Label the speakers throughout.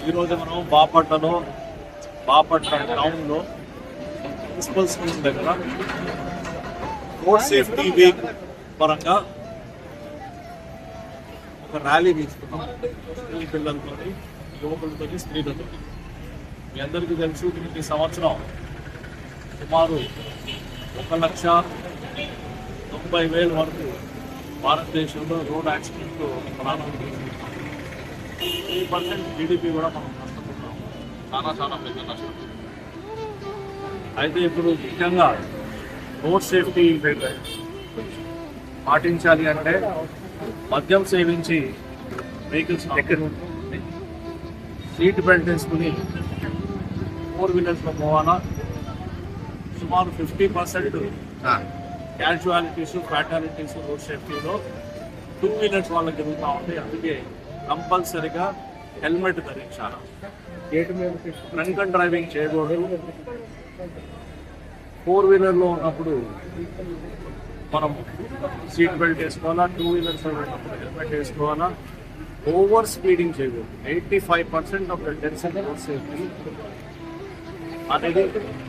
Speaker 1: ఈరోజు మనం బాపట్ల టౌన్లో మున్సిపల్ స్కూల్ దగ్గర రోడ్ సేఫ్టీ వీక్ పరంగా ఒక ర్యాలీ తీసుకున్నాం. స్కూల్ పిల్లలతో, యువకులతో, స్త్రీలతో. మీ అందరికీ తెలుసు, ఈ సంవత్సరం సుమారు 1,90,000 వరకు భారతదేశంలో రోడ్ యాక్సిడెంట్లు ప్రాణం తీసుకుంటాం. 3% జీడిపి కూడా మనం నష్టపోతాం. చాలా పెద్ద నష్టం. అయితే ఇప్పుడు ముఖ్యంగా రోడ్ సేఫ్టీ పాటించాలి అంటే మద్యం సేవించి వెహికల్స్ దగ్గర సీట్ బెల్ట్ వేసుకుని 4 వీలర్స్లో పోవాలా. సుమారు 50% క్యాజువాలిటీస్, ఫ్యాటాలిటీస్ రోడ్ సేఫ్టీలో 2 వీలర్స్ వాళ్ళకి జరుగుతూ ఉంటాయి. అందుకే కంపల్సరిగా హెల్మెట్ ధరించాలి. డ్రంక్ అండ్ డ్రైవింగ్ చేయకూడదు. 4 వీలర్లో ఉన్నప్పుడు మనం సీట్ బెల్ట్ వేసుకోవాలా. 2 వీలర్స్లో ఉన్నప్పుడు హెల్మెట్ వేసుకోవాలా. ఓవర్ స్పీడింగ్ చేయకూడదు. 85% of the deaths in road safety అనేది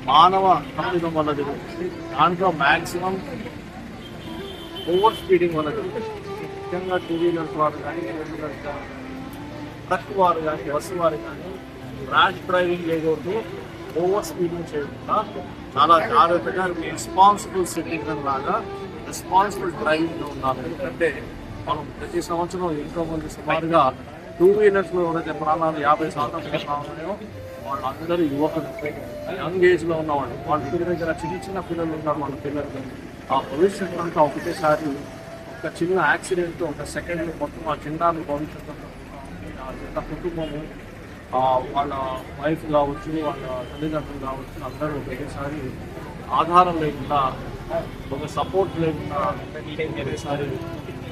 Speaker 1: మానవ తప్పిదం వల్ల జరుగుతుంది. దాంట్లో మ్యాక్సిమం ఓవర్ స్పీడింగ్ వల్ల జరుగుతుంది. ముఖ్యంగా 2 వీలర్స్ వారు కానీ, 4 వీలర్స్ కానీ, ట్రక్ వారు కానీ, బస్సు వారు కానీ ర్యాష్ డ్రైవింగ్ చేయకూడదు. ఓవర్ స్పీడింగ్ చేయకుండా చాలా జాగ్రత్తగా రెస్పాన్సిబుల్ సిటిజన్ లాగా రెస్పాన్సిబుల్ డ్రైవింగ్లో ఉండాలి. ఎందుకంటే మనం ప్రతి సంవత్సరం ఎంతోమంది సుమారుగా 2 వీలర్స్లో ఎవరైతే ప్రాణాలు 50% ఉన్నాయో వాళ్ళందరూ యువకులు, యంగ్ ఏజ్లో ఉన్నవాళ్ళు. వాళ్ళ దగ్గర చిన్న పిల్లలు ఉన్నారు. వాళ్ళ పిల్లలు ఆ భవిష్యత్తు అంతా ఒకటేసారి ఒక చిన్న యాక్సిడెంట్, ఒక సెకండ్ మొత్తం ఆ చిన్నారి భవిష్యత్తు ఆ చిన్న కుటుంబము, వాళ్ళ వైఫ్ కావచ్చు, వాళ్ళ తల్లిదండ్రులు కావచ్చు, అందరూ ఒకేసారి ఆధారం లేకుండా, ఒక సపోర్ట్ లేకుండా ఒకేసారి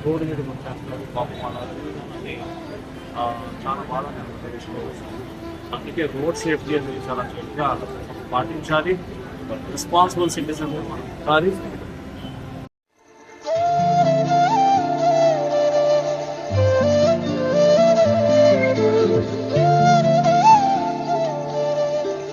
Speaker 1: రోడ్డు మీద వచ్చేస్తారు. పాపం వాళ్ళ చాలా బాధ తెలుసుకోవచ్చు. అందుకే రోడ్ సేఫ్టీ అనేది చాలా చక్కగా పాటించాలి. రెస్పాన్సిబుల్ సిటిజన్ ఉండాలి.